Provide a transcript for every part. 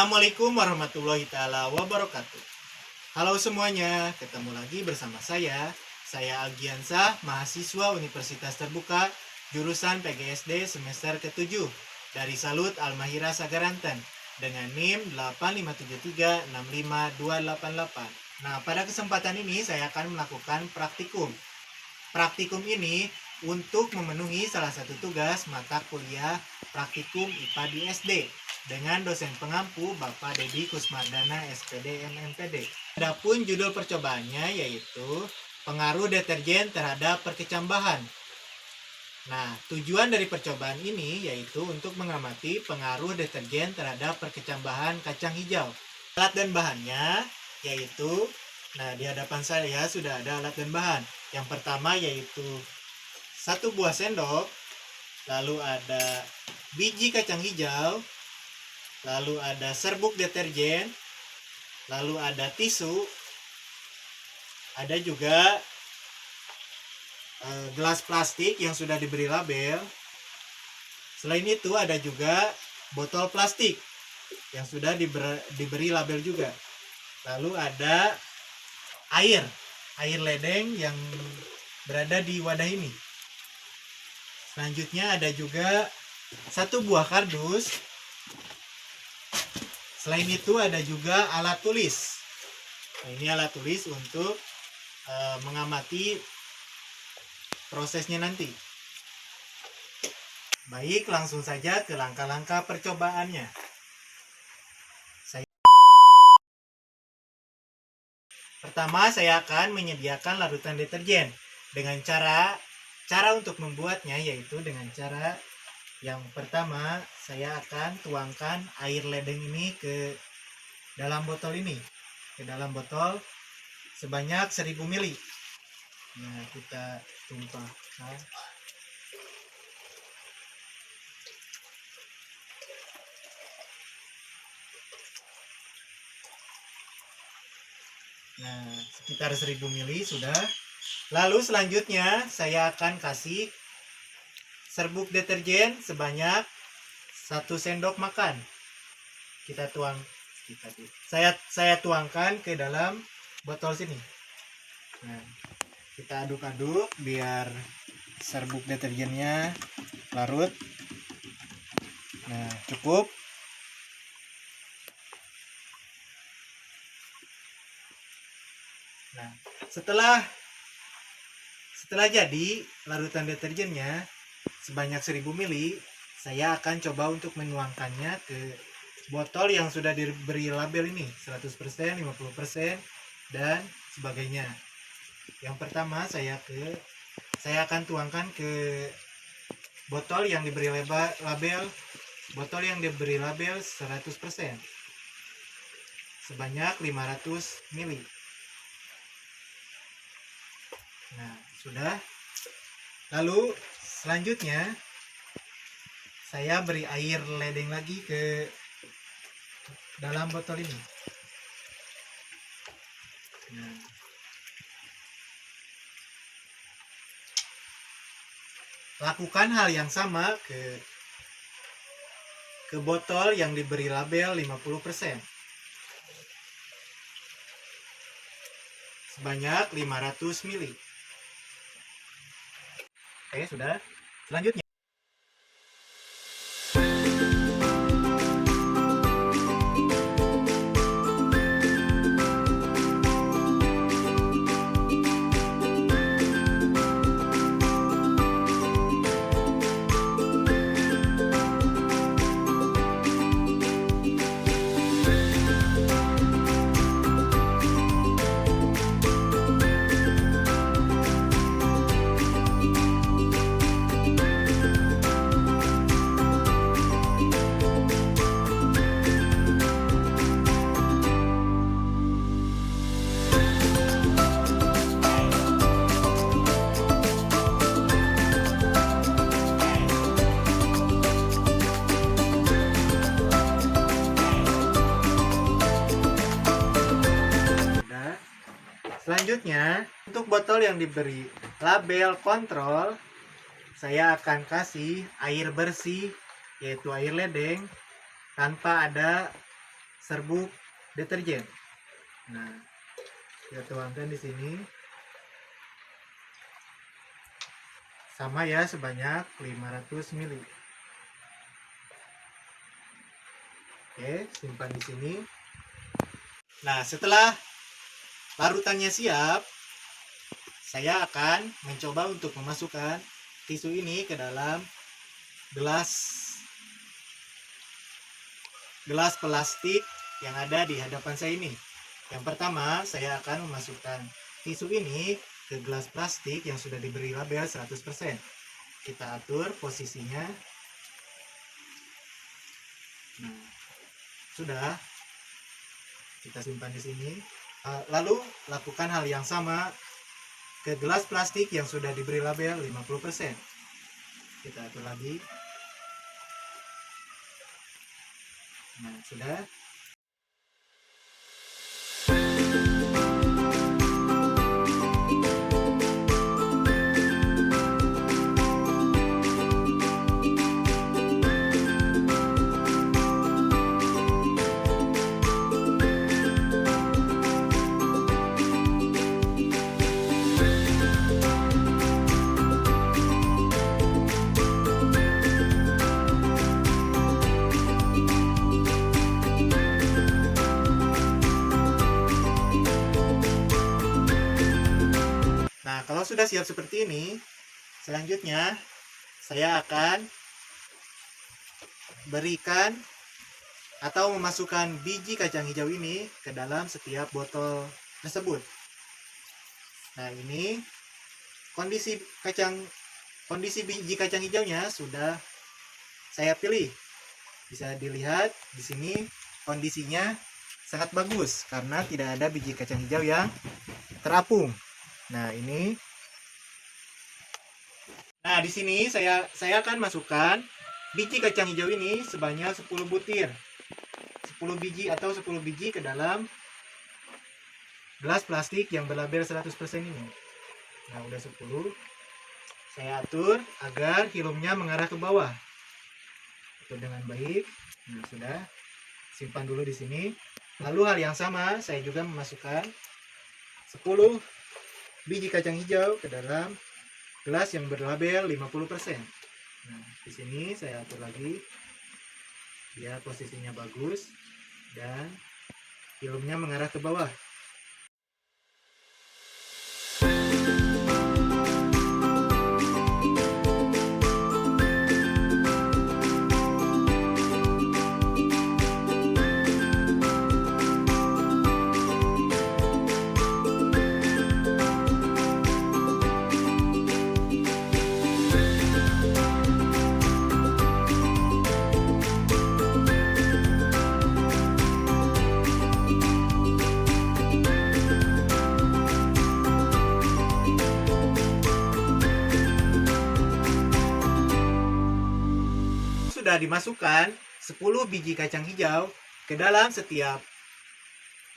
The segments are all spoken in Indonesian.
Assalamualaikum warahmatullahi taala wabarakatuh. Halo semuanya, ketemu lagi bersama saya Algiansah, mahasiswa Universitas Terbuka, jurusan PGSD semester ke-7 dari Salut Al-Mahira Sagaranten dengan NIM 857365288. Nah, pada kesempatan ini saya akan melakukan praktikum. Praktikum ini untuk memenuhi salah satu tugas mata kuliah praktikum IPA di SD dengan dosen pengampu Bapak Dedi Kusmardana SPD MMPD. Adapun judul percobaannya yaitu pengaruh deterjen terhadap perkecambahan. Nah, tujuan dari percobaan ini yaitu untuk mengamati pengaruh deterjen terhadap perkecambahan kacang hijau. Alat dan bahannya yaitu, nah di hadapan saya sudah ada alat dan bahan. Yang pertama yaitu 1 buah sendok, lalu ada biji kacang hijau, lalu ada serbuk deterjen, lalu ada tisu, ada juga gelas plastik yang sudah diberi label. Selain itu ada juga botol plastik yang sudah diberi label juga. Lalu ada air ledeng yang berada di wadah ini. Selanjutnya ada juga 1 buah kardus. Selain itu ada juga alat tulis. Nah, ini alat tulis untuk mengamati prosesnya nanti. Baik, langsung saja ke langkah-langkah percobaannya. Pertama, saya akan menyediakan larutan deterjen dengan cara untuk membuatnya yaitu dengan cara yang pertama, saya akan tuangkan air ledeng ini ke dalam botol ini. Ke dalam botol sebanyak 1000 ml. Nah, kita tumpahkan. Nah, sekitar 1000 ml sudah. Lalu selanjutnya saya akan kasih serbuk deterjen sebanyak 1 sendok makan. Saya tuangkan ke dalam botol sini. Nah, kita aduk-aduk biar serbuk deterjennya larut. Nah, cukup. Nah, setelah jadi larutan deterjennya sebanyak 1000 ml, saya akan coba untuk menuangkannya ke botol yang sudah diberi label ini, 100%, 50%, dan sebagainya. Yang pertama saya akan tuangkan ke botol yang diberi label 100%, sebanyak 500 ml. Nah, sudah. Lalu selanjutnya saya beri air ledeng lagi ke dalam botol ini. Nah, lakukan hal yang sama ke botol yang diberi label 50%. Sebanyak 500 ml. Oke, sudah. Selanjutnya selanjutnya, untuk botol yang diberi label kontrol, saya akan kasih air bersih, yaitu air ledeng, tanpa ada serbuk deterjen. Nah, kita tuangkan di sini. Sama ya, sebanyak 500 ml. Oke, simpan di sini. Nah, setelah larutannya siap, saya akan mencoba untuk memasukkan tisu ini ke dalam gelas plastik yang ada di hadapan saya ini. Yang pertama, saya akan memasukkan tisu ini ke gelas plastik yang sudah diberi label 100%. Kita atur posisinya. Nah, sudah. Kita simpan di sini. Lalu lakukan hal yang sama ke gelas plastik yang sudah diberi label 50%. Kita atur lagi. Nah, sudah. Nah, kalau sudah siap seperti ini, selanjutnya saya akan berikan atau memasukkan biji kacang hijau ini ke dalam setiap botol tersebut. Nah, ini kondisi biji kacang hijaunya sudah saya pilih. Bisa dilihat di sini kondisinya sangat bagus karena tidak ada biji kacang hijau yang terapung. Nah, ini. Nah, di sini saya akan masukkan biji kacang hijau ini sebanyak 10 butir. 10 biji atau 10 biji ke dalam gelas plastik yang berlabel 100% ini. Nah, udah 10. Saya atur agar hilumnya mengarah ke bawah. Atur dengan baik. Nah, sudah. Simpan dulu di sini. Lalu hal yang sama, saya juga memasukkan 10 biji kacang hijau ke dalam gelas yang berlabel 50%. Nah, di sini saya atur lagi biar posisinya bagus dan hilumnya mengarah ke bawah. Sudah dimasukkan 10 biji kacang hijau ke dalam setiap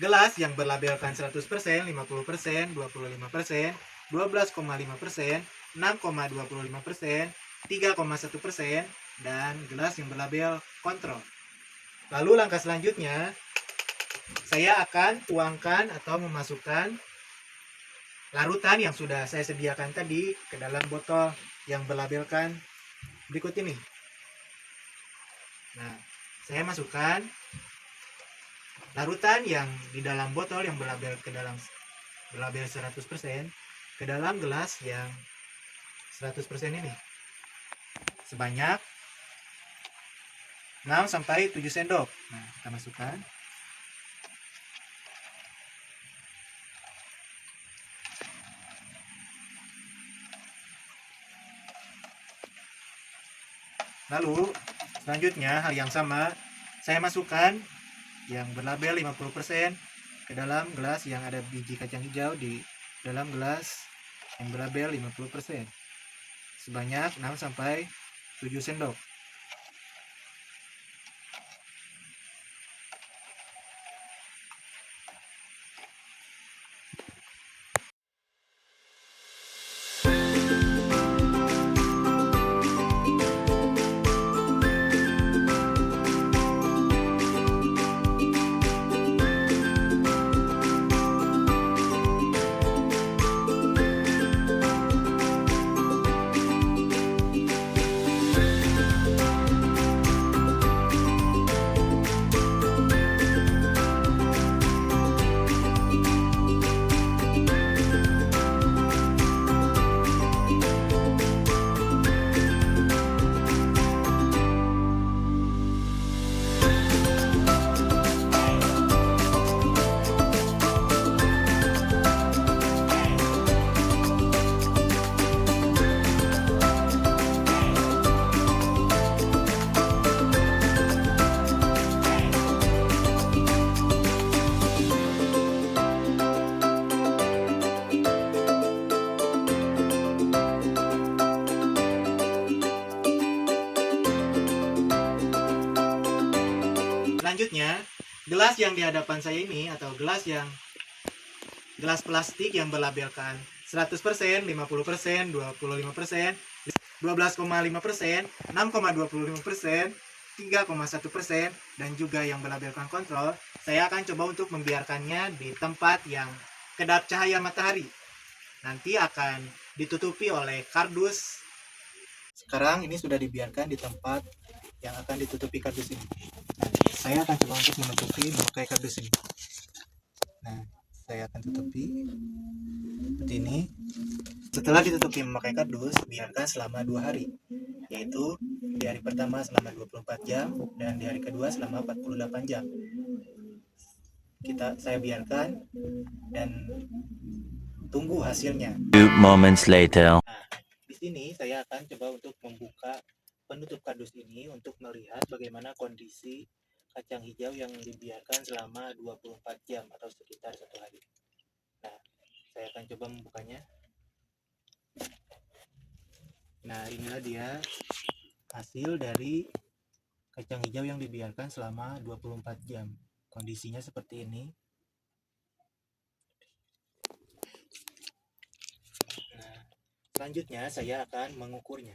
gelas yang berlabelkan 100%, 50%, 25%, 12,5%, 6,25%, 3,1%, dan gelas yang berlabel kontrol. Lalu langkah selanjutnya, saya akan tuangkan atau memasukkan larutan yang sudah saya sediakan tadi ke dalam botol yang berlabelkan berikut ini. Nah, saya masukkan larutan yang di dalam botol yang berlabel 100% ke dalam gelas yang 100% ini. Sebanyak 6-7 sendok. Nah, kita masukkan. Lalu selanjutnya hal yang sama, saya masukkan yang berlabel 50% ke dalam gelas yang ada biji kacang hijau di dalam gelas yang berlabel 50%. Sebanyak 6-7 sendok. selanjutnya, gelas yang di hadapan saya ini atau gelas plastik yang berlabelkan 100%, 50%, 25%, 12,5%, 6,25%, 3,1%, dan juga yang berlabelkan kontrol, saya akan coba untuk membiarkannya di tempat yang kedap cahaya matahari. Nanti akan ditutupi oleh kardus. Sekarang ini sudah dibiarkan di tempat yang akan ditutupi kardus ini. Nah, saya akan coba untuk menutupi memakai kardus ini. Nah, saya akan tutupi seperti ini. Setelah ditutupi memakai kardus, biarkan selama 2 hari, yaitu di hari pertama selama 24 jam dan di hari kedua selama 48 jam. Saya biarkan dan tunggu hasilnya. 2 moments later. Nah, di sini saya akan coba untuk membuka penutup kardus ini untuk melihat bagaimana kondisi kacang hijau yang dibiarkan selama 24 jam atau sekitar 1 hari. Nah, saya akan coba membukanya. Nah, inilah dia hasil dari kacang hijau yang dibiarkan selama 24 jam. Kondisinya seperti ini. Nah, selanjutnya saya akan mengukurnya.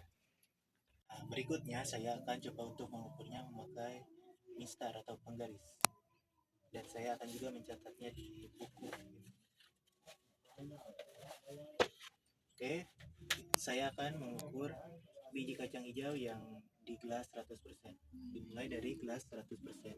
Nah, berikutnya saya akan coba untuk mengukurnya memakai mistar atau penggaris. Dan saya akan juga mencatatnya di buku. Oke, saya akan mengukur biji kacang hijau yang di gelas 100%. Dimulai dari gelas 100%.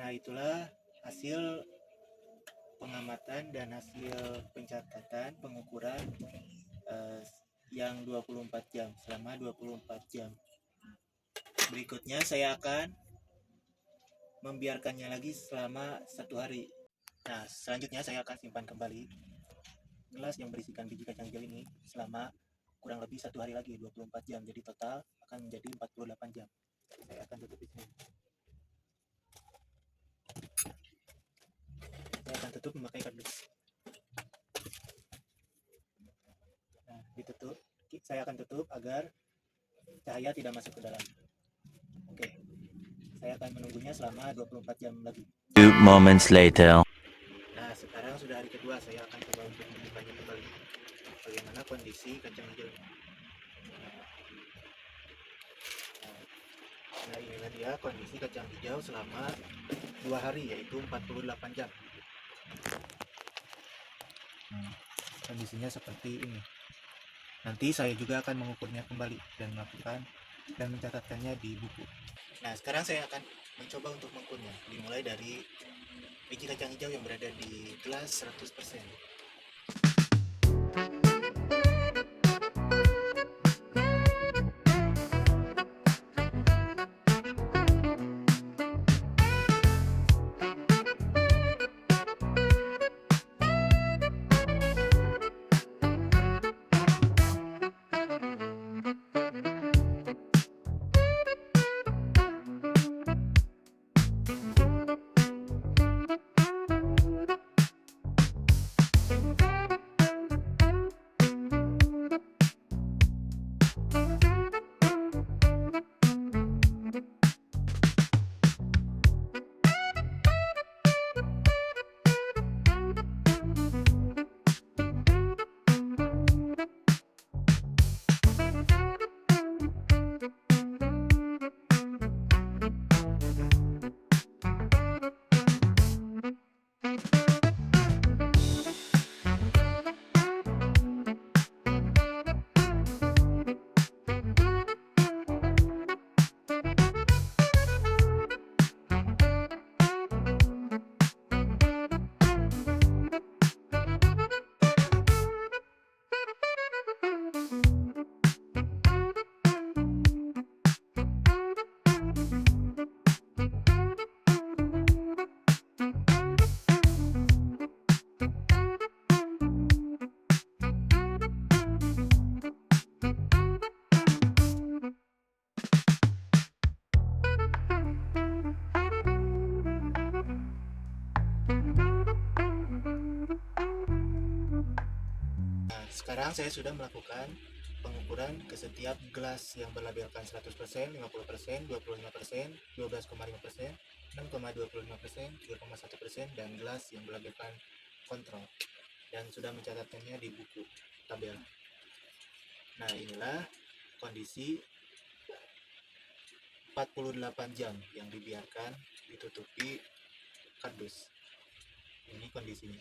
Nah, itulah hasil pengamatan dan hasil pencatatan pengukuran yang 24 jam, selama 24 jam. Berikutnya saya akan membiarkannya lagi selama 1 hari. Nah, selanjutnya saya akan simpan kembali gelas yang berisikan biji kacang hijau ini selama kurang lebih 1 hari lagi, 24 jam. Jadi total akan menjadi 48 jam. Saya akan tutup di sini. Saya akan tutup memakai kardus. Nah, ditutup. Saya akan tutup agar cahaya tidak masuk ke dalam. Oke. Saya akan menunggunya selama 24 jam lagi. 2 moments later. Nah, sekarang sudah hari kedua, saya akan coba untuk membukanya kembali. Bagaimana kondisi kacang hijaunya. Nah, inilah dia kondisi kacang hijau selama 2 hari, yaitu 48 jam. Kondisinya seperti ini. Nanti saya juga akan mengukurnya kembali dan mencatatkannya di buku. Nah, sekarang saya akan mencoba untuk mengukurnya. Dimulai dari biji kacang hijau yang berada di gelas 100%. Sekarang saya sudah melakukan pengukuran ke setiap gelas yang berlabelkan 100%, 50%, 25%, 12,5%, 6,25%, 3,1%, dan gelas yang berlabelkan kontrol. Dan sudah mencatatkannya di buku tabel. Nah, inilah kondisi 48 jam yang dibiarkan ditutupi kardus. Ini kondisinya.